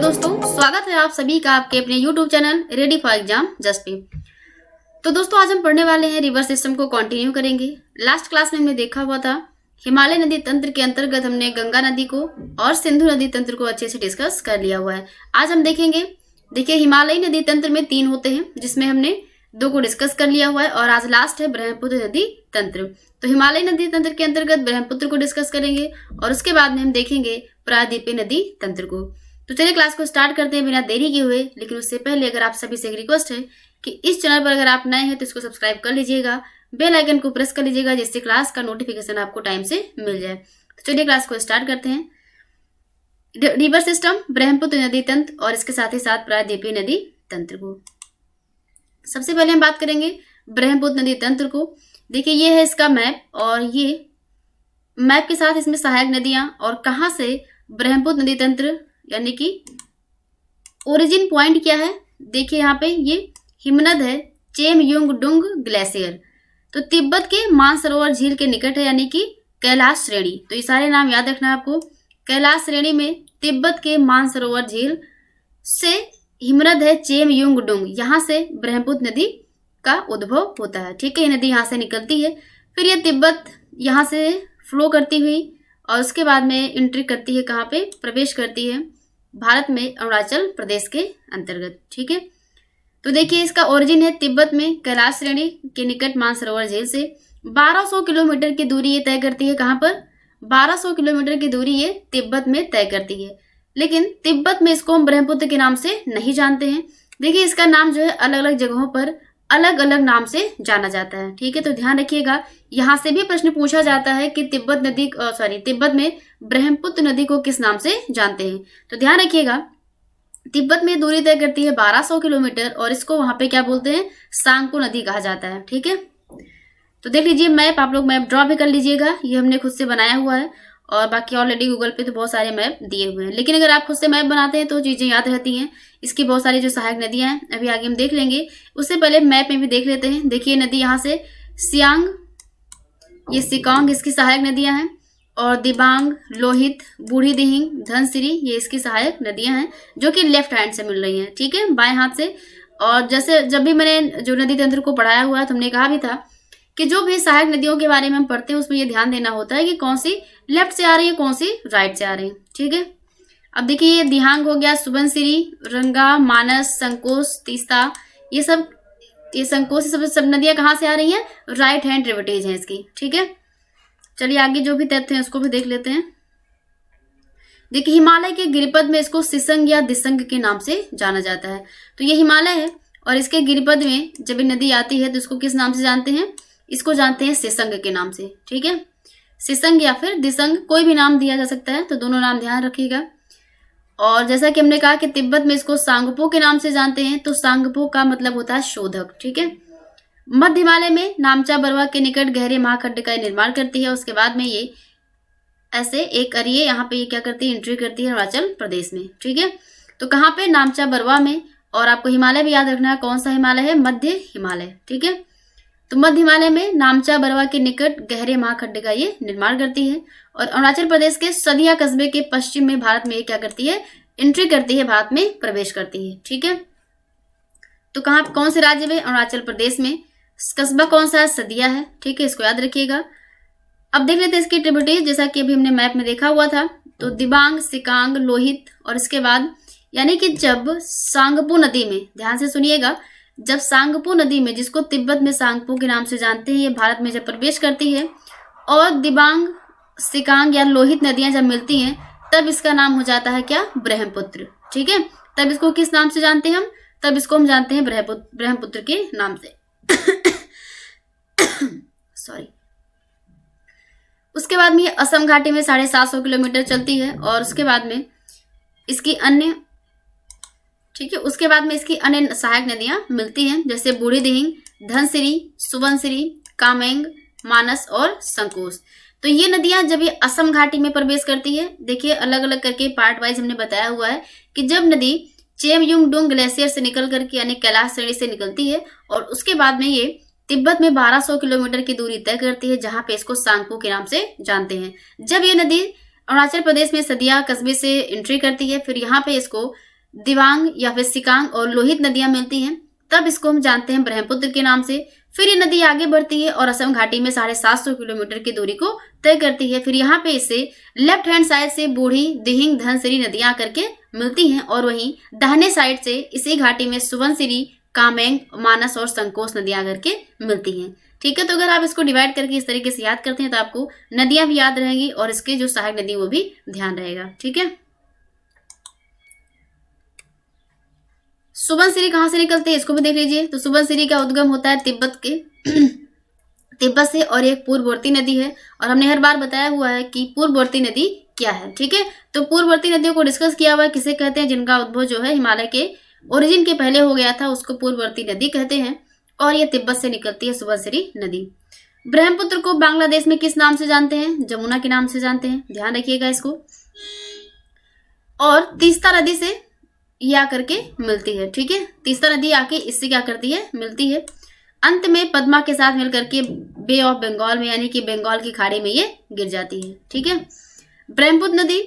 दोस्तों, स्वागत है आप सभी का आपके अपने YouTube channel ready for exam just पे। तो दोस्तों, आज हम पढ़ने वाले हैं रिवर सिस्टम को कंटिन्यू करेंगे। लास्ट क्लास में हमने देखा हुआ था हिमालय नदी तंत्र के अंतर्गत हमने गंगा नदी को और सिंधु नदी तंत्र को अच्छे से डिस्कस कर लिया हुआ है। आज हम देखेंगे, देखिए हिमालयी नदी तंत्र में 3 होते हैं, जिसमें हमने 2 को डिस्कस कर लिया हुआ है और आज लास्ट है ब्रह्मपुत्र नदी तंत्र। तो हिमालय नदी तंत्र के अंतर्गत ब्रह्मपुत्र को डिस्कस करेंगे और उसके बाद में हम देखेंगे प्रायद्वीपीय नदी तंत्र को। तो चलिए क्लास को स्टार्ट करते हैं बिना देरी किए हुए। लेकिन उससे पहले अगर आप सभी से एक रिक्वेस्ट है कि इस चैनल पर अगर आप नए हैं तो इसको सब्सक्राइब कर लीजिएगा, बेल आइकन को प्रेस कर लीजिएगा, जिससे क्लास का नोटिफिकेशन आपको टाइम से मिल जाए। तो चलिए क्लास को स्टार्ट करते हैं। रिवर सिस्टम, ब्रह्मपुत्र नदी तंत्र और इसके साथ ही साथ प्रायद्वीपीय नदी तंत्र को। सबसे पहले हम बात करेंगे ब्रह्मपुत्र नदी तंत्र को। देखिए ये है इसका मैप और ये मैप के साथ इसमें सहायक नदियां और कहाँ से ब्रह्मपुत्र नदी तंत्र यानी कि ओरिजिन पॉइंट क्या है। देखिए यहाँ पे ये हिमनद है चेमयुंगडुंग ग्लेशियर, तो तिब्बत के मानसरोवर झील के निकट है, यानी कि कैलाश श्रेणी। तो ये सारे नाम याद रखना है आपको। कैलाश श्रेणी में तिब्बत के मानसरोवर झील से हिमनद है चेमयुंगडुंग, यहाँ से ब्रह्मपुत्र नदी का उद्भव होता है। ठीक है, ये नदी यहाँ से निकलती है, फिर ये तिब्बत यहाँ से फ्लो करती हुई और उसके बाद में एंट्री करती है, कहाँ पे प्रवेश करती है भारत में अरुणाचल प्रदेश के अंतर्गत। ठीक है, तो देखिए इसका ओरिजिन है तिब्बत में कैलाश श्रेणी के निकट मानसरोवर झील से 1200 किलोमीटर की दूरी ये तय करती है। कहाँ पर 1200 किलोमीटर की दूरी ये तिब्बत में तय करती है, लेकिन तिब्बत में इसको हम ब्रह्मपुत्र के नाम से नहीं जानते हैं। देखिए इसका नाम जो है अलग अलग जगहों पर अलग अलग नाम से जाना जाता है। ठीक है, तो ध्यान रखिएगा, यहाँ से भी प्रश्न पूछा जाता है कि तिब्बत में ब्रह्मपुत्र नदी को किस नाम से जानते हैं। तो ध्यान रखिएगा, तिब्बत में दूरी तय करती है 1200 किलोमीटर और इसको वहां पे क्या बोलते हैं, सांगपो नदी कहा जाता है। ठीक है, तो देख लीजिए मैप, आप लोग मैप ड्रॉ भी कर लीजिएगा, ये हमने खुद से बनाया हुआ है और बाकी ऑलरेडी गूगल पे तो बहुत सारे मैप दिए हुए हैं। लेकिन अगर आप खुद से मैप बनाते हैं तो चीजें याद रहती हैं। इसकी बहुत सारी जो सहायक नदियां हैं अभी आगे हम देख लेंगे, उससे पहले मैप में भी देख लेते हैं। देखिए नदी यहाँ से सियांग, ये सिकांग इसकी सहायक नदियां हैं और दिबांग, लोहित, बूढ़ी दिहिंग, धनसिरी ये इसकी सहायक नदियां हैं, जो कि लेफ्ट हैंड से मिल रही हैं। ठीक है, बाएं हाथ से। और जैसे जब भी मैंने जो नदी तंत्र को पढ़ाया हुआ है तो हमने कहा भी था कि जो भी सहायक नदियों के बारे में हम पढ़ते हैं उसमें ये ध्यान देना होता है कि कौन सी लेफ्ट से आ रही है, कौन सी राइट से आ रही है। ठीक है, अब देखिए ये दिहांग हो गया, सुबनसिरी, रंगा, मानस, संकोच, तीस्ता, ये संकोच सब नदियां कहाँ से आ रही हैं, राइट हैंड ट्रिब्यूटरीज हैं इसकी। ठीक है, चलिए आगे जो भी तथ्य हैं उसको भी देख लेते हैं। देखिए हिमालय के गिरिपद में इसको सिसंग या दिसंग के नाम से जाना जाता है। तो ये हिमालय है और इसके गिरिपद में जब ये नदी आती है तो इसको किस नाम से जानते हैं, इसको जानते हैं सिसंग के नाम से। ठीक है, सिसंग या फिर दिसंग कोई भी नाम दिया जा सकता है, तो दोनों नाम ध्यान रखिएगा। और जैसा कि हमने कहा कि तिब्बत में इसको सांगपो के नाम से जानते हैं, तो सांगपो का मतलब होता है शोधक। ठीक है, मध्य हिमालय में नामचा बरवा के निकट गहरे महाखंड का निर्माण करती है। उसके बाद में ये ऐसे एक अरिये यहाँ पे ये क्या करती है, एंट्री करती है अरुणाचल प्रदेश में। ठीक है, तो कहाँ पे, नामचा बरवा में। और आपको हिमालय भी याद रखना है, कौन सा हिमालय है, मध्य हिमालय। ठीक है, तो मध्य हिमालय में नामचा बरवा के निकट गहरे महाखंड का ये निर्माण करती है और अरुणाचल प्रदेश के सदिया कस्बे के पश्चिम में भारत में ये क्या करती है, एंट्री करती है, भारत में प्रवेश करती है। ठीक है, तो कहाँ कौन से राज्य में, अरुणाचल प्रदेश में। कस्बा कौन सा है, सदिया है। ठीक है, इसको याद रखिएगा। अब देख लेते हैं इसकी ट्रिब्यूटरीज, जैसा कि अभी हमने मैप में देखा हुआ था। तो दिबांग, सिकांग, लोहित और इसके बाद यानी कि जब सांगपो नदी में, ध्यान से सुनिएगा, जब सांगपो नदी में, जिसको तिब्बत में सांगपो के नाम से जानते हैं, ये भारत में जब प्रवेश करती है और दिबांग, सिकांग या लोहित नदियां जब मिलती हैं तब इसका नाम हो जाता है क्या, ब्रह्मपुत्र। ठीक है, तब इसको किस नाम से जानते हैं हम, तब इसको हम जानते हैं ब्रह्मपुत्र के नाम से। सॉरी। उसके बाद में ये असम घाटी में 750 किलोमीटर चलती है और उसके बाद में इसकी अन्य, ठीक है, उसके बाद में इसकी अन्य सहायक नदियां मिलती हैं, जैसे बूढ़ी दिहिंग, धनसिरी, सुबनसिरी, कामेंग, मानस और संकोच। तो ये नदियां जब ये असम घाटी में प्रवेश करती है, देखिए अलग अलग करके पार्ट वाइज हमने बताया हुआ है कि जब नदी चेमयुंगडुंग ग्लेशियर से निकल करके यानी कैलाश श्रेणी से निकलती है और उसके बाद में ये तिब्बत में 1200 किलोमीटर की दूरी तय करती है, जहां पे इसको सांगपो के नाम से जानते हैं। जब ये नदी अरुणाचल प्रदेश में सदिया कस्बे से एंट्री करती है, फिर यहाँ पे इसको दिबांग या फिर सिकांग और लोहित नदियां मिलती हैं, तब इसको हम जानते हैं ब्रह्मपुत्र के नाम से। फिर ये नदी आगे बढ़ती है और असम घाटी में 750 किलोमीटर की दूरी को तय करती है। फिर यहाँ पे इससे लेफ्ट हैंड साइड से बूढ़ी, दिहिंग, धनसिरी नदियां आकर के मिलती हैं और वहीं दाहिने साइड से इसी घाटी में सुबनसिरी, कामेंग, मानस और संकोच नदियां आकर के मिलती हैं। ठीक है, तो अगर आप इसको डिवाइड करके इस तरीके से याद करते हैं तो आपको नदियां भी याद रहेंगी और इसके जो सहायक नदी वो भी ध्यान रहेगा। ठीक है, सुबनसिरी कहाँ से निकलते हैं इसको भी देख लीजिए। तो सुबनसिरी का उद्गम होता है तिब्बत से और एक पूर्ववर्ती नदी है और हमने हर बार बताया हुआ है कि पूर्ववर्ती नदी क्या है। ठीक है, तो पूर्ववर्ती नदियों को डिस्कस किया हुआ है, किसे कहते हैं, जिनका उद्भव जो है हिमालय के ओरिजिन के पहले हो गया था उसको पूर्ववर्ती नदी कहते हैं और ये तिब्बत से निकलती है सुबनसिरी नदी। ब्रह्मपुत्र को बांग्लादेश में किस नाम से जानते हैं? जमुना के नाम से जानते हैं, ध्यान रखिएगा इसको। और तीस्ता नदी से ये आकर के मिलती है। ठीक है, तीस्ता नदी आके इससे क्या करती है, मिलती है। अंत में पद्मा के साथ मिलकर के बे ऑफ बंगाल में यानी कि बंगाल की खाड़ी में ये गिर जाती है। ठीक है, ब्रह्मपुत्र नदी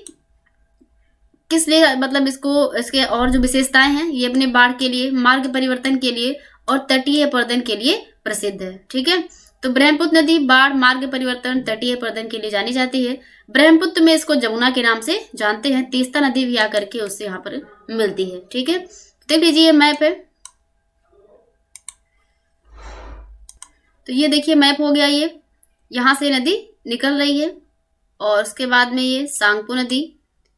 किस लिए, मतलब इसके और जो विशेषताएं हैं, ये अपने बाढ़ के लिए, मार्ग परिवर्तन के लिए और तटीय पर्यटन के लिए प्रसिद्ध है। ठीक है, तो ब्रह्मपुत्र नदी बाढ़, मार्ग परिवर्तन, तटीय पर्यटन के लिए जानी जाती है। ब्रह्मपुत्र में इसको जमुना के नाम से जानते हैं। तीस्ता नदी भी आकर के उससे यहाँ पर मिलती है। ठीक है, देख लीजिए मैप है, तो ये देखिए मैप हो गया। ये यहाँ से नदी निकल रही है और उसके बाद में ये सांगपो नदी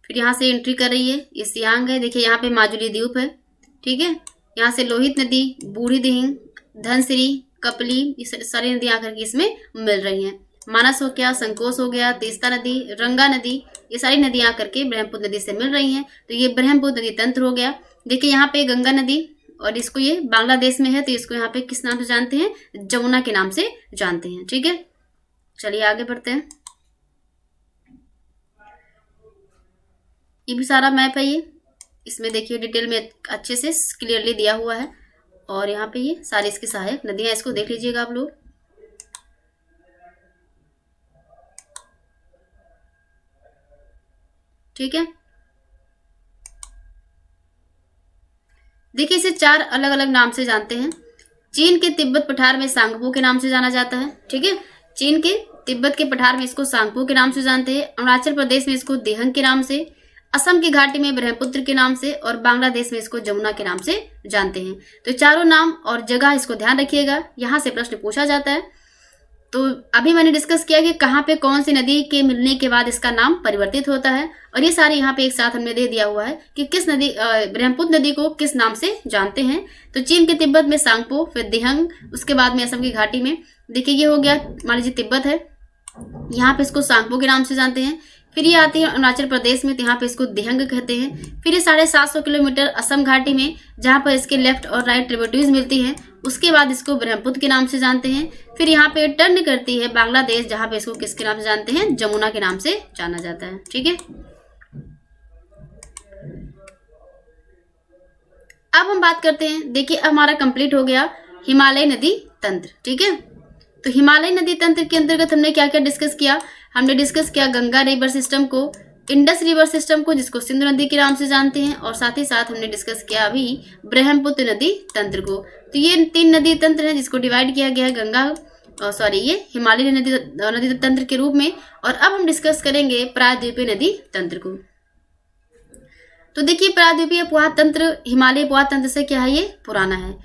फिर यहाँ से एंट्री कर रही है, ये सियांग है। देखिए यहाँ पे माजुली द्वीप है। ठीक है, यहाँ से लोहित नदी, बूढ़ी दिहिंग, धनसिरी, कपली, ये सारी नदियां आकर के इसमें मिल रही हैं। मानस हो गया, संकोच हो गया, तीस्ता नदी, रंगा नदी, ये सारी नदियां आकर के ब्रह्मपुत्र नदी से मिल रही हैं। तो ये ब्रह्मपुत्र नदी तंत्र हो गया। देखिए यहाँ पे गंगा नदी और इसको, ये बांग्लादेश में है तो इसको यहाँ पे किस नाम से जानते हैं? जमुना के नाम से जानते हैं। ठीक है, चलिए आगे बढ़ते हैं। ये भी सारा मैप है, ये इसमें देखिए डिटेल में अच्छे से क्लियरली दिया हुआ है और यहाँ पे ये सारी इसकी सहायक नदियां, इसको देख लीजिएगा आप लोग। ठीक है, देखिए इसे 4 अलग अलग नाम से जानते हैं। चीन के तिब्बत पठार में सांगपो के नाम से जाना जाता है। ठीक है, चीन के तिब्बत के पठार में इसको सांगपो के नाम से जानते हैं। अरुणाचल प्रदेश में इसको देहंग के नाम से, असम की घाटी में ब्रह्मपुत्र के नाम से और बांग्लादेश में इसको जमुना के नाम से जानते हैं। तो चारों नाम और जगह इसको ध्यान रखिएगा, यहाँ से प्रश्न पूछा जाता है। तो अभी मैंने डिस्कस किया कि कहाँ पे कौन सी नदी के मिलने के बाद इसका नाम परिवर्तित होता है और ये सारे यहाँ पे एक साथ हमने दे दिया हुआ है कि किस नदी, ब्रह्मपुत्र नदी को किस नाम से जानते हैं। तो चीन के तिब्बत में सांगपो, फिर दिहंग, उसके बाद में असम की घाटी में, देखिए ये हो गया, मान लीजिए तिब्बत है, यहाँ पे इसको सांगपो के नाम से जानते हैं। फिर ये आती है अरुणाचल प्रदेश में, तो यहाँ पे इसको दिहंग कहते हैं। फिर ये 750 किलोमीटर असम घाटी में, जहाँ पर इसके लेफ्ट और राइट ट्रिब्यूटरीज मिलती हैं, उसके बाद इसको ब्रह्मपुत्र के नाम से जानते हैं। फिर यहाँ पे टर्न करती है बांग्लादेश, जहाँ पे इसको किसके नाम से जानते हैं? जमुना के नाम से जाना जाता है। ठीक है, अब हम बात करते हैं, देखिए अब हमारा कंप्लीट हो गया हिमालय नदी तंत्र। ठीक है, तो हिमालय नदी तंत्र के अंतर्गत हमने क्या क्या डिस्कस किया? हमने डिस्कस किया गंगा रिवर सिस्टम को, इंडस रिवर सिस्टम को जिसको सिंधु नदी के नाम से जानते हैं, और साथ ही साथ हमने डिस्कस किया अभी ब्रह्मपुत्र नदी तंत्र को। तो ये 3 नदी तंत्र हैं जिसको डिवाइड किया गया है ये हिमालय नदी तंत्र के रूप में। और अब हम डिस्कस करेंगे प्रायद्वीपीय नदी तंत्र को। तो देखिए प्रायद्वीपीय पोहा तंत्र हिमालय पोहा तंत्र से क्या है, ये पुराना है।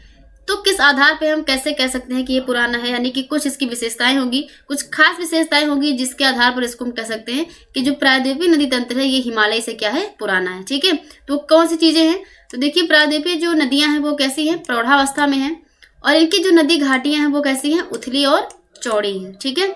तो किस आधार पे हम कैसे कह सकते हैं कि ये पुराना है? यानी कि कुछ इसकी विशेषताएं होंगी, कुछ खास विशेषताएं होंगी जिसके आधार पर इसको हम कह सकते हैं कि जो प्रायद्वीपीय नदी तंत्र है ये हिमालय से क्या है, पुराना है। ठीक है, तो कौन सी चीजें हैं? तो देखिए प्रायद्वीपीय जो नदियां हैं वो कैसी हैं? प्रौढ़ावस्था में है और इनकी जो नदी घाटियां हैं वो कैसी हैं? उथली और चौड़ी हैं। ठीक है,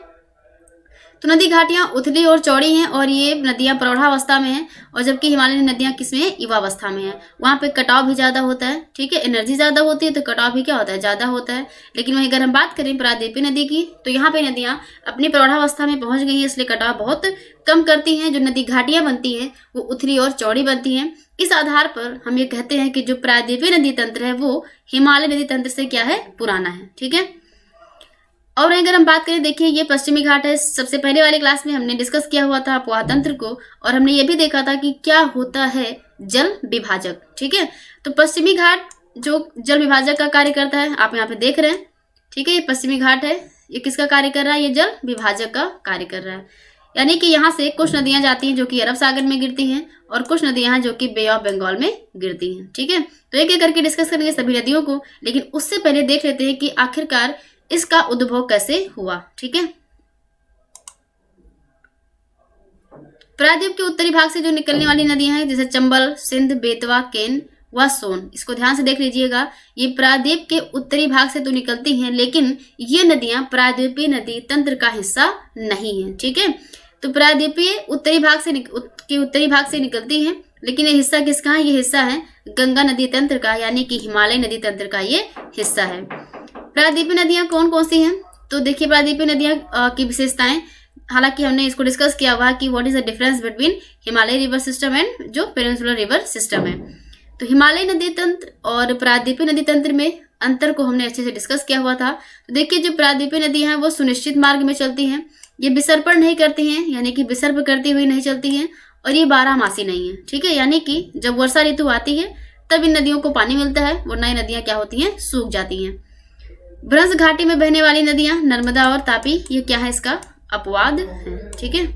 तो नदी घाटियां उथली और चौड़ी हैं और ये नदियां प्रौढ़ावस्था में हैं, और जबकि हिमालयी नदियां किसमें है? युवावस्था में है। वहां पे कटाव भी ज्यादा होता है। ठीक है, एनर्जी ज्यादा होती है तो कटाव भी क्या होता है? ज्यादा होता है। लेकिन वहीं अगर हम बात करें प्रायद्वीपीय नदी की, तो यहाँ पे नदियां अपनी प्रौढ़ावस्था में पहुंच गई है, इसलिए कटाव बहुत कम करती हैं। जो नदी घाटियां बनती हैं वो उथली और चौड़ी बनती हैं। इस आधार पर हम ये कहते हैं कि जो प्रायद्वीपीय नदी तंत्र है वो हिमालय नदी तंत्र से क्या है? पुराना है। ठीक है, और अगर हम बात करें, देखिए ये पश्चिमी घाट है। सबसे पहले वाले क्लास में हमने डिस्कस किया हुआ था अपवाह तंत्र को, और हमने ये भी देखा था कि क्या होता है जल विभाजक। ठीक है, तो पश्चिमी घाट जो जल विभाजक का कार्य करता है, आप यहाँ पे देख रहे हैं। ठीक है, ये पश्चिमी घाट है, ये किसका कार्य कर रहा है? ये जल विभाजक का कार्य कर रहा है। यानी कि यहाँ से कुछ नदियां जाती हैं जो कि अरब सागर में गिरती हैं, और कुछ नदियां हैं जो कि बे ऑफ बंगाल में गिरती हैं। ठीक है, तो एक एक करके डिस्कस करेंगे सभी नदियों को, लेकिन उससे पहले देख लेते हैं कि आखिरकार इसका उद्भव कैसे हुआ। ठीक है, प्रायद्वीप के उत्तरी भाग से जो निकलने वाली नदियां हैं, जैसे चंबल, सिंध, बेतवा, केन व सोन, इसको ध्यान से देख लीजिएगा। ये प्रायद्वीप के उत्तरी भाग से तो निकलती हैं, लेकिन ये नदियां प्रायद्वीपीय नदी तंत्र का हिस्सा नहीं है। ठीक है, तो प्रायद्वीपीय उत्तरी भाग से निकलती हैं, लेकिन ये हिस्सा किसका है? ये हिस्सा है गंगा नदी तंत्र का, यानी कि हिमालय नदी तंत्र का ये हिस्सा है। प्रायद्वीपीय नदियां कौन कौन सी हैं? तो देखिए प्रायद्वीपीय नदियां की विशेषताएं, हालांकि हमने इसको डिस्कस किया हुआ कि what is the difference between Himalaya river system and जो पेनिनसुलर रिवर सिस्टम है। तो हिमालय नदी तंत्र और प्रायद्वीपीय नदी तंत्र में अंतर को हमने अच्छे से डिस्कस किया हुआ था। तो देखिए जो प्रायद्वीपीय नदी हैं वो सुनिश्चित मार्ग में चलती हैं, ये विसर्पण नहीं करती हैं, यानी कि विसर्प करती हुई नहीं चलती हैं, और ये बारहमासी नहीं है। ठीक है, यानी कि जब वर्षा ऋतु आती है तब इन नदियों को पानी मिलता है, वरना ये नदियां क्या होती हैं? सूख जाती हैं। भ्रंश घाटी में बहने वाली नदियां नर्मदा और तापी, ये क्या है? इसका अपवाद है। ठीक है,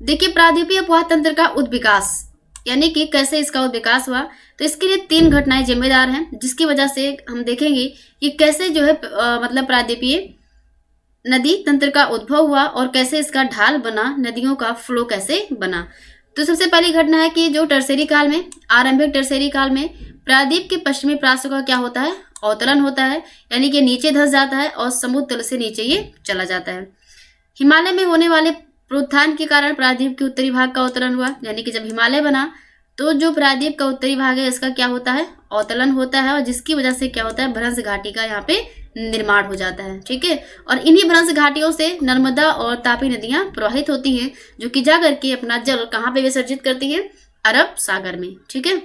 देखिए प्रायद्वीपीय अपवाह तंत्र का उद्विकास, यानी कि कैसे इसका उद्विकास हुआ, तो इसके लिए 3 घटनाएं जिम्मेदार हैं, जिसकी वजह से हम देखेंगे कि कैसे जो है मतलब प्रायद्वीपीय नदी तंत्र का उद्भव हुआ और कैसे इसका ढाल बना, नदियों का फ्लो कैसे बना। तो सबसे पहली घटना है कि जो टर्सेरी काल में, आरंभिक टर्सेरी काल में प्रायद्वीप के पश्चिमी प्रांतों का क्या होता है? अवतरण होता है, यानी कि नीचे धंस जाता है और समुद्र तल से नीचे ये चला जाता है। हिमालय में होने वाले प्रोत्थान के कारण प्रायद्वीप के उत्तरी भाग का अवतरण हुआ, यानी कि जब हिमालय बना तो जो प्रायद्वीप का उत्तरी भाग है इसका क्या होता है? अवतरण होता है, और जिसकी वजह से क्या होता है? भ्रंश घाटी का यहाँ पे निर्माण हो जाता है। ठीक है, और इन्हीं भ्रंश घाटियों से नर्मदा और तापी नदियां प्रवाहित होती हैं, जो कि जा करके अपना जल कहाँ पे विसर्जित करती हैं? अरब सागर में। ठीक है,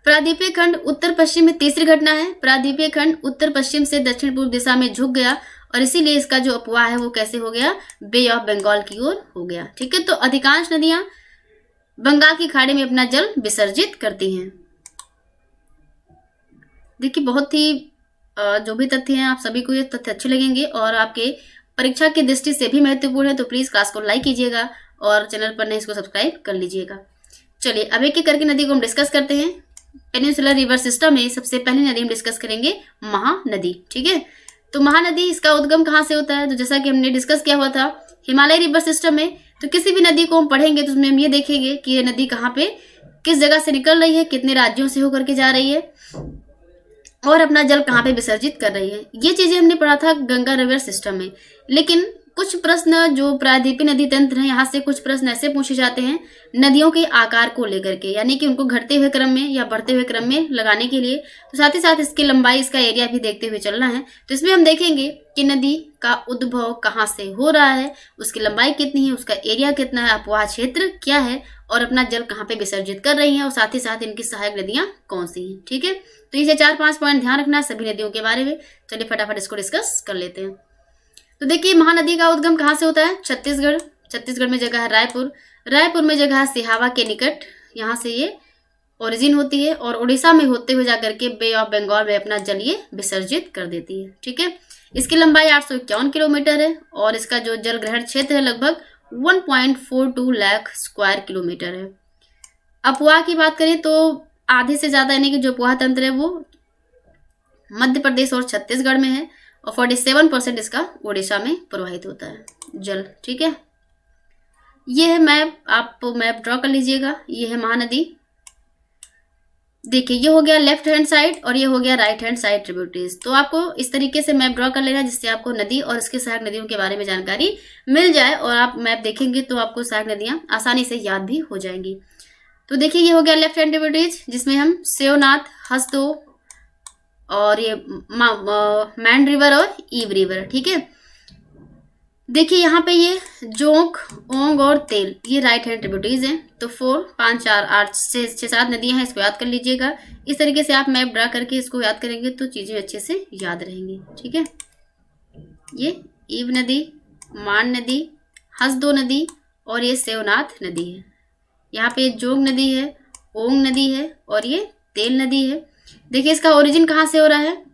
प्रायद्वीपीय खंड उत्तर पश्चिम में तीसरी घटना है। प्रायद्वीपीय खंड उत्तर पश्चिम से दक्षिण पूर्व दिशा में झुक गया, और इसीलिए इसका जो अपवाह है वो कैसे हो गया? बे ऑफ बंगाल की ओर हो गया। ठीक है, तो अधिकांश नदियां बंगाल की खाड़ी में अपना जल विसर्जित करती हैं। देखिए बहुत ही जो भी तथ्य हैं आप सभी को ये तथ्य अच्छे लगेंगे और आपके परीक्षा की दृष्टि से भी महत्वपूर्ण है, तो प्लीज क्लास को लाइक कीजिएगा और चैनल पर नहीं इसको सब्सक्राइब कर लीजिएगा। चलिए अब एक एक करके नदी को हम डिस्कस करते हैं। पेनिनसुलर रिवर सिस्टम में सबसे पहली नदी हम डिस्कस करेंगे महानदी। ठीक है, तो महानदी इसका उद्गम कहाँ से होता है? तो जैसा कि हमने डिस्कस किया हुआ था हिमालय रिवर सिस्टम में, तो किसी भी नदी को हम पढ़ेंगे तो उसमें हम ये देखेंगे कि ये नदी कहाँ पे किस जगह से निकल रही है, कितने राज्यों से होकर के जा रही है और अपना जल कहाँ पे विसर्जित कर रही है। ये चीजें हमने पढ़ा था गंगा रिवर सिस्टम में। लेकिन कुछ प्रश्न जो प्रायद्वीपीय नदी तंत्र है, यहाँ से कुछ प्रश्न ऐसे पूछे जाते हैं नदियों के आकार को लेकर के, यानी कि उनको घटते हुए क्रम में या बढ़ते हुए क्रम में लगाने के लिए, तो साथ ही साथ इसकी लंबाई, इसका एरिया भी देखते हुए चलना है। तो इसमें हम देखेंगे कि नदी का उद्भव कहाँ से हो रहा है, उसकी लंबाई कितनी है, उसका एरिया कितना है, अपवाह क्षेत्र क्या है और अपना जल कहाँ पे विसर्जित कर रही है, और साथ ही साथ इनकी सहायक नदियां कौन सी हैं। ठीक है, तो इसे 4-5 पॉइंट ध्यान रखना सभी नदियों के बारे में। चलिए फटाफट इसको डिस्कस कर लेते हैं। तो देखिए महानदी का उद्गम कहाँ से होता है? छत्तीसगढ़ में जगह है रायपुर में जगह है सिहावा के निकट, यहाँ से ये ओरिजिन होती है और उड़ीसा में होते हुए जाकर के बे ऑफ बंगाल में अपना जल ये विसर्जित कर देती है। ठीक है, इसकी लंबाई 851 किलोमीटर है और इसका जो जल ग्रहण क्षेत्र है लगभग 1.42 लाख स्क्वायर किलोमीटर है। अपवाह की बात करें तो आधे से ज्यादा, यानी कि जो अपवाह तंत्र है वो मध्य प्रदेश और छत्तीसगढ़ में है और 47% इसका उड़ीसा में प्रवाहित होता है जल। ठीक है, ये है मैप, आप मैप ड्रॉ कर लीजिएगा। ये है महानदी, देखिए ये हो गया लेफ्ट हैंड साइड और ये हो गया राइट हैंड साइड ट्रिब्यूटरीज। तो आपको इस तरीके से मैप ड्रॉ कर लेना जिससे आपको नदी और इसके सहायक नदियों के बारे में जानकारी मिल जाए और आप मैप देखेंगे तो आपको सहायक नदियां आसानी से याद भी हो जाएंगी। तो देखिए ये हो गया लेफ्ट हैंड ट्रिब्यूटरीज जिसमें हम शिवनाथ, हसदो और ये मैन रिवर और ईव रिवर। ठीक है, देखिए यहाँ पे ये जोंक, ओंग और तेल ये राइट हैंड ट्रिब्यूटरीज हैं। तो 4, 5, 4, 8, 6, 7 नदियां हैं, इसको याद कर लीजिएगा। इस तरीके से आप मैप ड्रा करके इसको याद करेंगे तो चीज़ें अच्छे से याद रहेंगी। ठीक है, ये ईव नदी, मान नदी, हसदो नदी और ये सेवनाथ नदी है। यहाँ पे जोंग नदी है, ओंग नदी है और ये तेल नदी है। देखिए इसका ओरिजिन कहाँ से हो रहा है,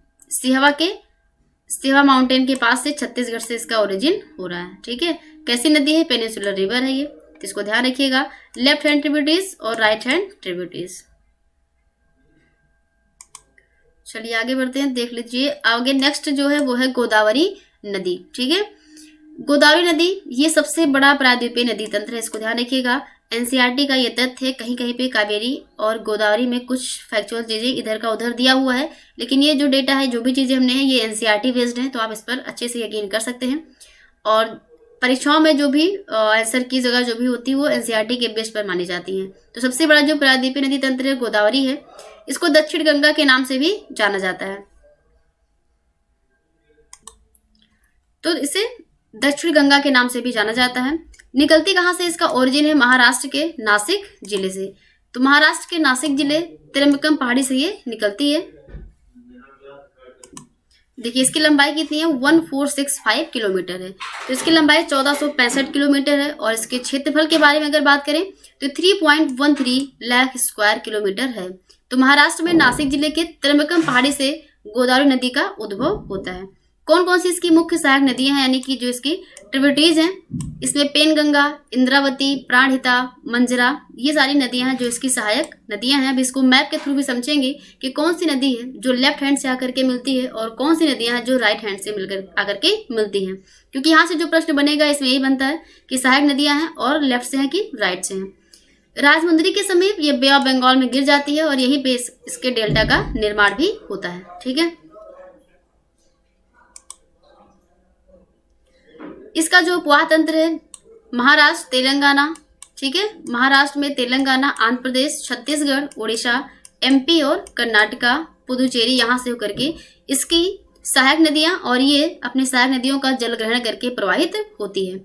सिहवा माउंटेन के पास से, छत्तीसगढ़ से इसका ओरिजिन हो रहा है। ठीक है, कैसी नदी है, पेनिनसुलर रिवर है ये, तो इसको ध्यान रखिएगा। लेफ्ट हैंड ट्रिब्यूटरीज और राइट हैंड ट्रिब्यूटरीज। चलिए आगे बढ़ते हैं, देख लीजिए आगे नेक्स्ट जो है वो है गोदावरी नदी। ठीक है, गोदावरी नदी ये सबसे बड़ा प्रायद्वीपीय नदी तंत्र है, इसको ध्यान रखिएगा। एनसीईआरटी का ये तथ्य है, कहीं कहीं पे कावेरी और गोदावरी में कुछ फैक्चुअल चीजें इधर का उधर दिया हुआ है, लेकिन ये जो डेटा है, जो भी चीजें हमने हैं, ये एनसीईआरटी बेस्ड है, तो आप इस पर अच्छे से यकीन कर सकते हैं। और परीक्षाओं में जो भी आंसर की जगह जो भी होती है वो एनसीईआरटी के बेस पर मानी जाती है। तो सबसे बड़ा जो प्रायद्वीपीय नदी तंत्र है गोदावरी है। इसको दक्षिण गंगा के नाम से भी जाना जाता है। तो इसे दक्षिण गंगा के नाम से भी जाना जाता है। निकलती कहाँ से, इसका ओरिजिन है महाराष्ट्र के नासिक जिले से। तो महाराष्ट्र के नासिक जिले त्रिम्बकम पहाड़ी से ये निकलती है। देखिए इसकी लंबाई कितनी है, 1465 किलोमीटर है। तो इसकी लंबाई 1465 किलोमीटर है और इसके क्षेत्रफल के बारे में अगर बात करें तो 3.13 लाख स्क्वायर किलोमीटर है। तो महाराष्ट्र में नासिक जिले के त्रिम्बकम पहाड़ी से गोदावरी नदी का उद्भव होता है। कौन कौन सी इसकी मुख्य सहायक नदियां हैं, यानी कि जो इसकी ट्रिब्यूटरीज हैं, इसमें पेनगंगा, इंद्रावती, प्राणहिता, मंजरा, ये सारी नदियां हैं जो इसकी सहायक नदियां हैं। अब इसको मैप के थ्रू भी समझेंगे कि कौन सी नदी है जो लेफ्ट हैंड से आकर के मिलती है और कौन सी नदियां हैं जो राइट हैंड से मिलकर आकर के मिलती हैं। क्योंकि यहाँ से जो प्रश्न बनेगा इसमें यही बनता है कि सहायक नदियां हैं और लेफ्ट से हैं कि राइट से हैं। राजमुंदरी के समीप ये बे ऑफ बंगाल में गिर जाती है और यहीं पे इसके डेल्टा का निर्माण भी होता है। ठीक है, इसका जो उपवाह तंत्र है महाराष्ट्र, तेलंगाना, ठीक है, महाराष्ट्र में तेलंगाना, आंध्र प्रदेश, छत्तीसगढ़, उड़ीसा, एमपी और कर्नाटका, पुदुचेरी, यहाँ से होकर के इसकी सहायक नदियां और ये अपने सहायक नदियों का जल ग्रहण करके प्रवाहित होती है।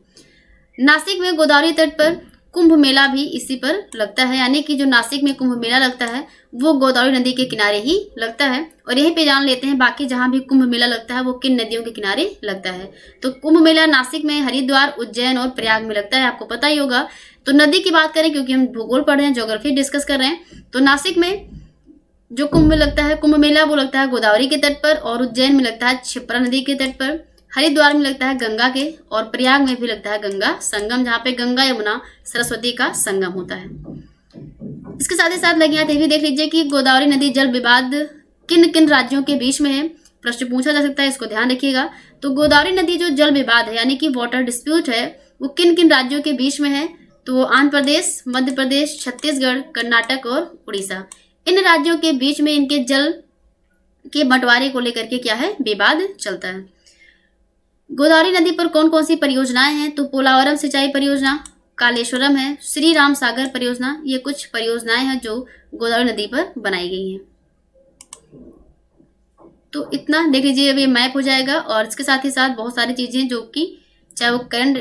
नासिक में गोदावरी तट पर कुंभ मेला भी इसी पर लगता है, यानी कि जो नासिक में कुंभ मेला लगता है वो गोदावरी नदी के किनारे ही लगता है। और यहीं पे जान लेते हैं बाकी जहाँ भी कुंभ मेला लगता है वो किन नदियों के किनारे लगता है। तो कुंभ मेला नासिक में, हरिद्वार, उज्जैन और प्रयाग में लगता है, आपको पता ही होगा। तो नदी की बात करें, क्योंकि हम भूगोल पढ़ रहे हैं, ज्योग्राफी डिस्कस कर रहे हैं, तो नासिक में जो कुंभ लगता है, कुंभ मेला, वो लगता है गोदावरी के तट पर, और उज्जैन में लगता है क्षिप्रा नदी के तट पर, हरिद्वार में लगता है गंगा के, और प्रयाग में भी लगता है गंगा संगम, जहाँ पे गंगा यमुना सरस्वती का संगम होता है। इसके साथ ही साथ लगे यहाँ भी देख लीजिए कि गोदावरी नदी जल विवाद किन किन राज्यों के बीच में है, प्रश्न पूछा जा सकता है, इसको ध्यान रखिएगा। तो गोदावरी नदी जो जल विवाद है, यानी कि वाटर डिस्प्यूट है, वो किन किन राज्यों के बीच में है, तो आंध्र प्रदेश, मध्य प्रदेश, छत्तीसगढ़, कर्नाटक और उड़ीसा, इन राज्यों के बीच में इनके जल के बंटवारे को लेकर के क्या है, विवाद चलता है। गोदावरी नदी पर कौन कौन सी परियोजनाएं हैं, तो पोलावरम सिंचाई परियोजना, कालेश्वरम है, श्री राम सागर परियोजना, ये कुछ परियोजनाएं हैं जो गोदावरी नदी पर बनाई गई हैं। तो इतना देख लीजिए, अब ये मैप हो जाएगा। और इसके साथ ही साथ बहुत सारी चीजें जो कि चाहे वो करंट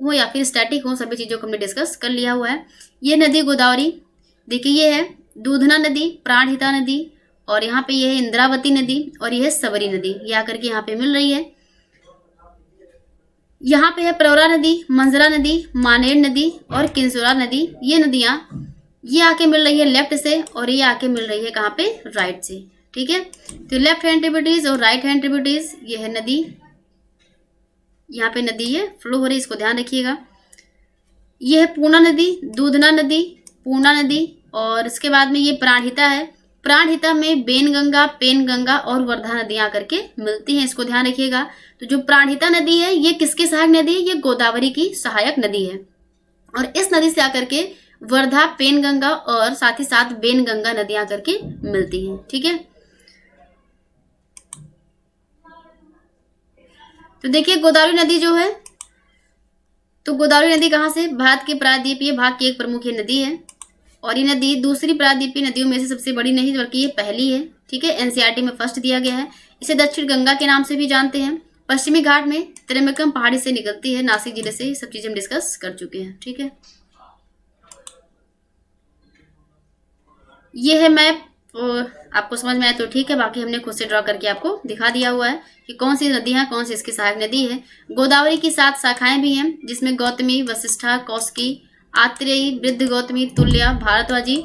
हो या फिर स्टैटिक हो, सभी चीजों को हमने डिस्कस कर लिया हुआ है। ये नदी गोदावरी, देखिए ये है दूधना नदी, प्राणहिता नदी, और यहाँ पे ये है इंद्रावती नदी, और ये है सबरी नदी, ये आकर के यहाँ पे मिल रही है। यहाँ पे है प्रवरा नदी, मंजरा नदी, मानेर नदी और किंसुरा नदी, ये नदियाँ ये आके मिल रही है लेफ्ट से, और ये आके मिल रही है कहाँ पे, राइट से। ठीक है, तो लेफ्ट हैंड ट्रिब्यूटरीज और राइट हैंड ट्रिब्यूटरीज, ये है नदी, यहाँ पे नदी ये फ्लो हो रही है, इसको ध्यान रखिएगा। ये है पूर्णा नदी, दूधना नदी, पूर्णा नदी, और इसके बाद में ये प्राणहिता है। प्राणहिता में बेनगंगा, पेनगंगा और वर्धा नदियां आकर के मिलती हैं, इसको ध्यान रखिएगा। तो जो प्राणहिता नदी है ये किसकी सहायक नदी है, ये गोदावरी की सहायक नदी है, और इस नदी से आकर के वर्धा, पेनगंगा और साथ ही साथ बेनगंगा नदियां आकर के मिलती हैं। ठीक है, तो देखिए गोदावरी नदी जो है, तो गोदावरी नदी कहाँ से, भारत के प्रायद्वीपीय भाग की एक प्रमुख नदी है, और ये नदी दूसरी प्रायद्वीपीय नदियों में से सबसे बड़ी नहीं बल्कि ये पहली है। ठीक है, एनसीईआरटी में फर्स्ट दिया गया है। इसे दक्षिण गंगा के नाम से भी जानते हैं। पश्चिमी घाट में त्र्यंबकम पहाड़ी से निकलती है, नासिक जिले से। ये सब चीजें हम डिस्कस कर चुके हैं, ठीक है। ये है मैप, आपको समझ में आया तो ठीक है, बाकी हमने खुद से ड्रॉ करके आपको दिखा दिया हुआ है कि कौन सी नदी है, कौन सी इसकी सहायक नदी है। गोदावरी की 7 शाखाएं भी हैं, जिसमें गौतमी, वशिष्ठा, कौशिकी, आत्रेयी, वृद्ध गौतमी, तुल्या, भारद्वाजी।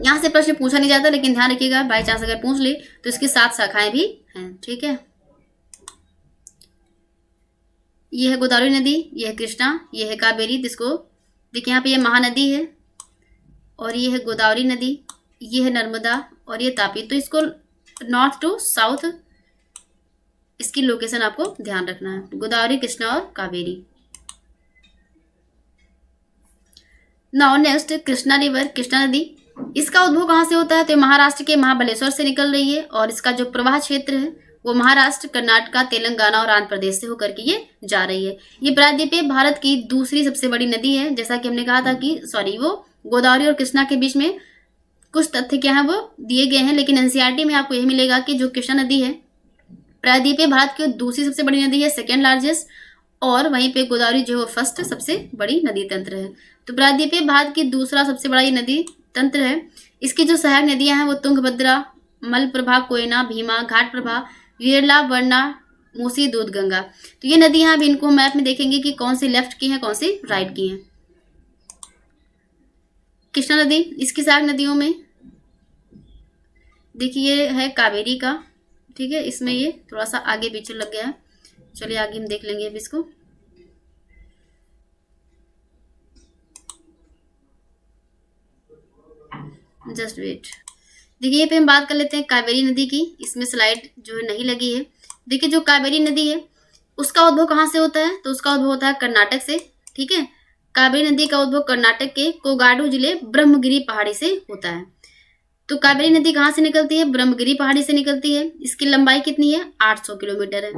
यहाँ से प्रश्न पूछा नहीं जाता, लेकिन ध्यान रखिएगा बाई चांस अगर पूछ ले तो इसकी 7 शाखाएं भी हैं, ठीक है। ये है गोदावरी नदी, ये है कृष्णा, ये है कावेरी, जिसको देखिए यहाँ पे ये महानदी है, और ये है गोदावरी नदी, ये है नर्मदा, और ये तापी। तो इसको नॉर्थ टू साउथ इसकी लोकेशन आपको ध्यान रखना है, गोदावरी, कृष्णा और Kaveri. Now next, Krishna river, Krishna नदी। इसका उद्भव कहाँ से होता है? तो महाराष्ट्र के महाबलेश्वर से निकल रही है, और इसका जो प्रवाह क्षेत्र है वो महाराष्ट्र, कर्नाटक, तेलंगाना और आंध्र प्रदेश से होकर के ये जा रही है। ये प्रायद्वीपीय भारत की दूसरी सबसे बड़ी नदी है। जैसा कि हमने कहा था कि वो गोदावरी और कृष्णा के बीच में कुछ तथ्य क्या है वो दिए गए हैं, लेकिन एनसीईआरटी में आपको यही मिलेगा कि जो कृष्णा नदी है प्रायद्वीपीय भारत की दूसरी सबसे बड़ी नदी है, सेकेंड लार्जेस्ट, और वहीं पे गोदावरी जो है फर्स्ट सबसे बड़ी नदी तंत्र है। तो प्रायद्वीपीय भारत की दूसरा सबसे बड़ा ये नदी तंत्र है। इसकी जो सहायक नदियां हैं वो तुंगभद्रा, मलप्रभा, कोयना, भीमा, घाटप्रभा, वीरला, वर्णा, मूसी, दूधगंगा। तो ये नदियां अब इनको मैप में देखेंगे कि कौन सी लेफ्ट की हैं, कौन सी राइट की हैं। कृष्णा नदी, इसकी सहायक नदियों में देखिए ये है कावेरी का, ठीक है। इसमें ये थोड़ा सा आगे पीछे लग गया है, चलिए आगे हम देख लेंगे अब इसको। जस्ट वेट, देखिए ये पे हम बात कर लेते हैं कावेरी नदी की। इसमें स्लाइड जो है नहीं लगी है। देखिए जो कावेरी नदी है उसका उद्भव कहाँ से होता है? तो उसका उद्भव होता है कर्नाटक से, ठीक है। कावेरी नदी का उद्भव कर्नाटक के कोगाडू जिले ब्रह्मगिरी पहाड़ी से होता है। तो कावेरी नदी कहाँ से निकलती है? ब्रह्मगिरी पहाड़ी से निकलती है। इसकी लंबाई कितनी है? 800 किलोमीटर है।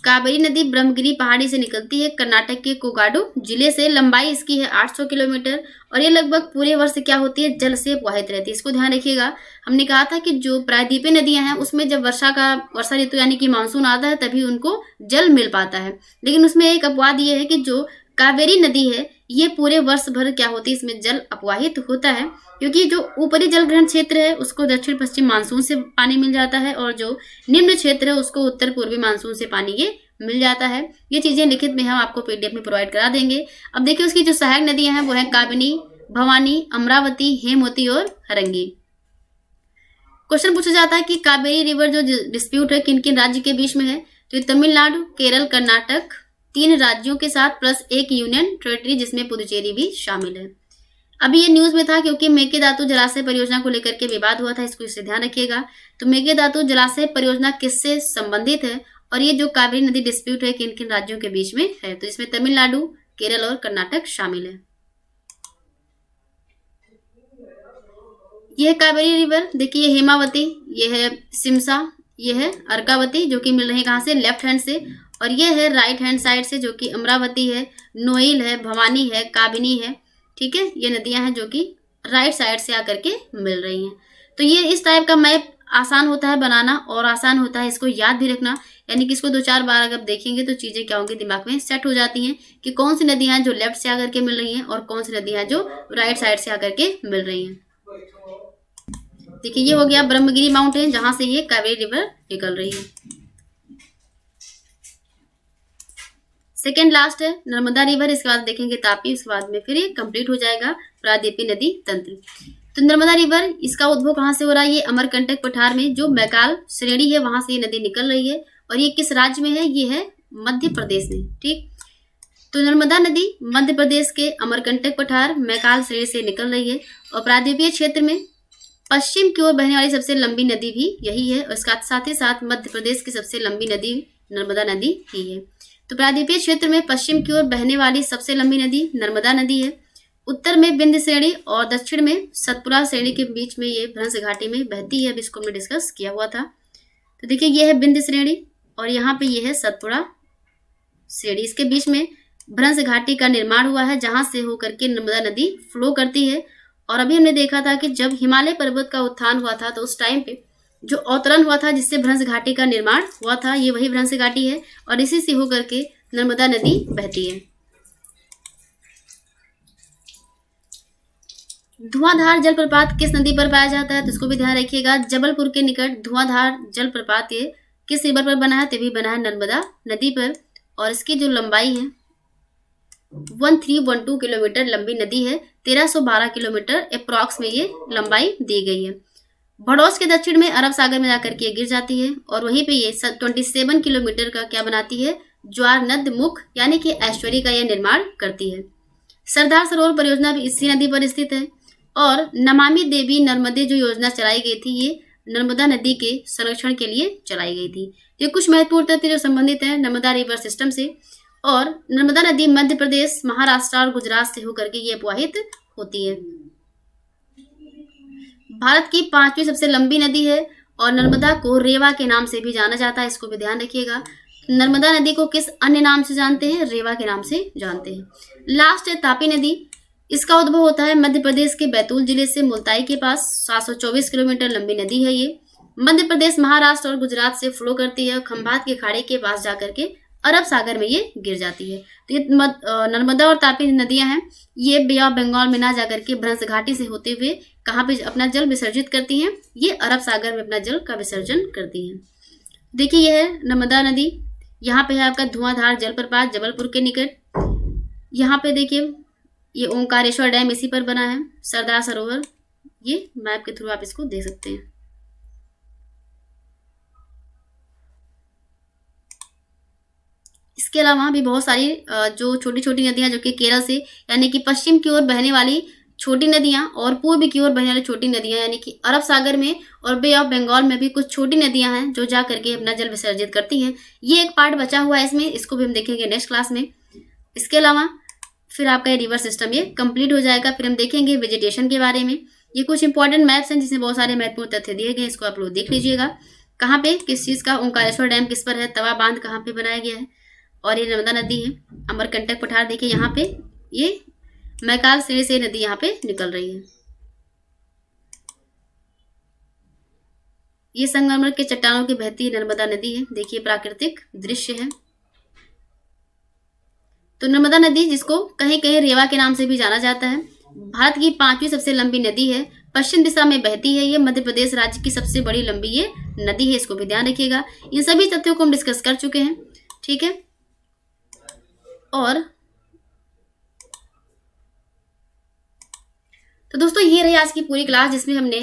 कावेरी नदी ब्रह्मगिरी पहाड़ी से निकलती है, कर्नाटक के कोगाडू जिले से। लंबाई इसकी है 800 किलोमीटर, और ये लगभग पूरे वर्ष क्या होती है? जल से प्रवाहित रहती है। इसको ध्यान रखिएगा। हमने कहा था कि जो प्रायद्वीपीय नदियां हैं उसमें जब वर्षा ऋतु यानी कि मानसून आता है तभी उनको जल मिल पाता है, लेकिन उसमें एक अपवाद ये है कि जो कावेरी नदी है ये पूरे वर्ष भर क्या होती है? इसमें जल अपवाहित होता है, क्योंकि जो ऊपरी जल ग्रहण क्षेत्र है उसको दक्षिण पश्चिम मानसून से पानी मिल जाता है, और जो निम्न क्षेत्र है उसको उत्तर पूर्वी मानसून से पानी ये मिल जाता है। ये चीजें लिखित में हम आपको पीडीएफ में प्रोवाइड करा देंगे। अब देखिए उसकी जो सहायक नदियां हैं वो है काबिनी, भवानी, अमरावती, हेमवती और हरंगी। क्वेश्चन पूछा जाता है कि कावेरी रिवर जो डिस्प्यूट है किन किन राज्य के बीच में है? तो ये तमिलनाडु, केरल, कर्नाटक, 3 राज्यों के साथ प्लस एक यूनियन टेरिटरी जिसमें पुदुचेरी भी शामिल है। अभी ये न्यूज में था क्योंकि मेकेदातु जलाशय परियोजना को लेकर के विवाद हुआ था, इसको इससे ध्यान रखिएगा। तो मेकेदातु जलाशय परियोजना किससे संबंधित है, और ये जो कावेरी नदी डिस्प्यूट है किन किन राज्यों के बीच में है? तो इसमें तमिलनाडु, केरल और कर्नाटक शामिल है। यह कावेरी रिवर, देखिए ये हेमावती, ये है सिमसा, ये है अर्कावती, जो कि मिल रही है कहाँ से? लेफ्ट हैंड से, और ये है राइट हैंड साइड से, जो कि अमरावती है, नोइल है, भवानी है, काबिनी है, ठीक है। ये नदियां हैं जो कि राइट साइड से आकर के मिल रही हैं। तो ये इस टाइप का मैप आसान होता है बनाना, और आसान होता है इसको याद भी रखना, यानी कि इसको 2-4 बार अगर देखेंगे तो चीजें क्या होंगी? दिमाग में सेट हो जाती हैं कि कौन सी नदियां हैं जो लेफ्ट से आकर के मिल रही हैं और कौन सी नदियां हैं जो राइट साइड से आकर के मिल रही हैं। देखिए ये हो गया ब्रह्मगिरी माउंटेन जहां से ये कावेरी रिवर निकल रही है। सेकेंड लास्ट है नर्मदा रिवर, इसके बाद देखेंगे तापी, उसके बाद में फिर ये कंप्लीट हो जाएगा प्रायद्वीपीय नदी तंत्र। तो नर्मदा रिवर, इसका उद्भव कहाँ से हो रहा है? ये अमरकंटक पठार में जो मैकाल श्रेणी है वहां से ये नदी निकल रही है, और ये किस राज्य में है? ये है मध्य प्रदेश में, ठीक। तो नर्मदा नदी मध्य प्रदेश के अमरकंटक पठार मैकाल श्रेणी से निकल रही है, और प्रायद्वीपीय क्षेत्र में पश्चिम की ओर बहने वाली सबसे लंबी नदी भी यही है, और इसका साथ ही साथ मध्य प्रदेश की सबसे लंबी नदी नर्मदा नदी ही है। तो प्रायद्वीपीय क्षेत्र में पश्चिम की ओर बहने वाली सबसे लंबी नदी नर्मदा नदी है। उत्तर में विंध्य श्रेणी और दक्षिण में सतपुड़ा श्रेणी के बीच में ये भ्रंश घाटी में बहती है। अब इसको हमने डिस्कस किया हुआ था। तो देखिए ये है विंध्य श्रेणी और यहाँ पे ये है सतपुड़ा श्रेणी। इसके बीच में भ्रंश घाटी का निर्माण हुआ है जहां से होकर के नर्मदा नदी फ्लो करती है। और अभी हमने देखा था कि जब हिमालय पर्वत का उत्थान हुआ था तो उस टाइम पे जो अवतरण हुआ था जिससे भ्रंश घाटी का निर्माण हुआ था, ये वही भ्रंश घाटी है और इसी से होकर के नर्मदा नदी बहती है। धुआंधार जलप्रपात किस नदी पर पाया जाता है, तो इसको भी ध्यान रखिएगा। जबलपुर के निकट धुआंधार जलप्रपात ये किस रिवर पर बना है, तो भी बना है नर्मदा नदी पर और इसकी जो लंबाई है 1312 किलोमीटर लंबी नदी है। 1312 किलोमीटर अप्रॉक्स में ये लंबाई दी गई है। भड़ौस के दक्षिण में अरब सागर में जाकर के गिर जाती है और वहीं पे ये 27 किलोमीटर का क्या बनाती है, ज्वार नद मुख यानी कि ऐश्वर्य का यह निर्माण करती है। सरदार सरोवर परियोजना भी इसी नदी पर स्थित है और नमामि देवी नर्मदे जो योजना चलाई गई थी ये नर्मदा नदी के संरक्षण के लिए चलाई गई थी। ये कुछ महत्वपूर्ण तथ्य जो संबंधित है नर्मदा रिवर सिस्टम से। और नर्मदा नदी मध्य प्रदेश, महाराष्ट्र और गुजरात से होकर के ये प्रवाहित होती है। भारत की 5वीं सबसे लंबी नदी है और नर्मदा को रेवा के नाम से भी जाना जाता है, इसको भी ध्यान रखिएगा। नर्मदा नदी को किस अन्य नाम से जानते हैं, रेवा के नाम से जानते हैं। लास्ट है तापी नदी। इसका उद्भव होता है मध्य प्रदेश के बैतूल जिले से मुल्ताई के पास। 724 किलोमीटर लंबी नदी है ये। मध्य प्रदेश, महाराष्ट्र और गुजरात से फ्लो करती है। खंभात के खाड़ी के पास जाकर के अरब सागर में ये गिर जाती है। तो ये नर्मदा और तापी नदियां हैं, ये बे ऑफ बंगाल में ना जाकर के भ्रंश घाटी से होते हुए कहाँ पे अपना जल विसर्जित करती हैं, ये अरब सागर में अपना जल का विसर्जन करती हैं। देखिए यह है नर्मदा नदी। यहाँ पे है आपका धुआंधार जलप्रपात जबलपुर के निकट। यहाँ पे देखिए ये ओंकारेश्वर डैम इसी पर बना है। सरदार सरोवर ये मैप के थ्रू आप इसको देख सकते हैं। इसके अलावा भी बहुत सारी जो छोटी छोटी नदियां जो कि केरल से यानी कि पश्चिम की ओर बहने वाली छोटी नदियां और पूर्व की ओर बहने वाली छोटी नदियां यानी कि अरब सागर में और बे ऑफ बंगाल में भी कुछ छोटी नदियां हैं जो जा करके अपना जल विसर्जित करती हैं। ये एक पार्ट बचा हुआ है इसमें, इसको भी हम देखेंगे नेक्स्ट क्लास में। इसके अलावा फिर आपका ये रिवर सिस्टम ये कंप्लीट हो जाएगा। फिर हम देखेंगे वेजिटेशन के बारे में। ये कुछ इंपॉर्टेंट मैप्स हैं जिसमें बहुत सारे महत्वपूर्ण तथ्य दिए गए, इसको आप लोग देख लीजिएगा। कहाँ पे किस चीज़ का, ओंकारेश्वर डैम किस पर है, तवा बांध कहाँ पे बनाया गया है और ये नर्मदा नदी है। अमरकंटक पठार देखिए यहाँ पे ये मैकाल श्रेणी से नदी यहाँ पे निकल रही है। ये संगमरमर के चट्टानों की बहती नर्मदा नदी है। देखिए प्राकृतिक दृश्य है। तो नर्मदा नदी जिसको कहीं कहीं रेवा के नाम से भी जाना जाता है, भारत की 5वीं सबसे लंबी नदी है। पश्चिम दिशा में बहती है। ये मध्य प्रदेश राज्य की सबसे बड़ी लंबी ये नदी है, इसको भी ध्यान रखिएगा। इन सभी तथ्यों को हम डिस्कस कर चुके हैं, ठीक है। और तो दोस्तों ये रही आज की पूरी क्लास जिसमें हमने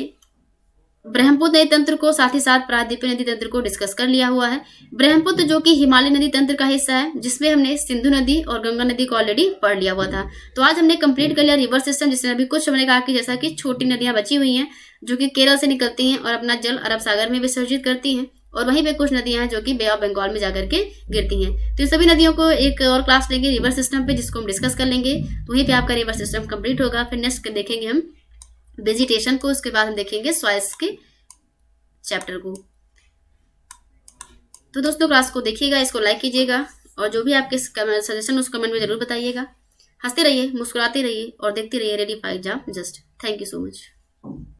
ब्रह्मपुत्र नदी तंत्र को साथ ही साथ प्रायद्वीपीय नदी तंत्र को डिस्कस कर लिया हुआ है। ब्रह्मपुत्र जो कि हिमालय नदी तंत्र का हिस्सा है जिसमें हमने सिंधु नदी और गंगा नदी को ऑलरेडी पढ़ लिया हुआ था। तो आज हमने कंप्लीट कर लिया रिवर सिस्टम, जिसमें अभी कुछ हमने कहा कि जैसा कि छोटी नदियां बची हुई हैं जो कि केरल से निकलती हैं और अपना जल अरब सागर में विसर्जित करती हैं और वहीं पे कुछ नदियां हैं जो कि बे ऑफ बंगाल में जाकर के गिरती हैं। तो इन सभी नदियों को एक और क्लास लेंगे रिवर सिस्टम पे, जिसको हम डिस्कस कर लेंगे। तो वहीं पे आपका रिवर सिस्टम कंप्लीट होगा। फिर नेक्स्ट देखेंगे हम वेजिटेशन को, उसके बाद हम देखेंगे सॉइल्स के चैप्टर को। तो दोस्तों क्लास को देखिएगा, इसको लाइक कीजिएगा और जो भी आपके सजेशन उस कमेंट में जरूर बताइएगा। हंसते रहिए, मुस्कुराते रहिए और देखते रहिए ready for exam just. Thank you so much.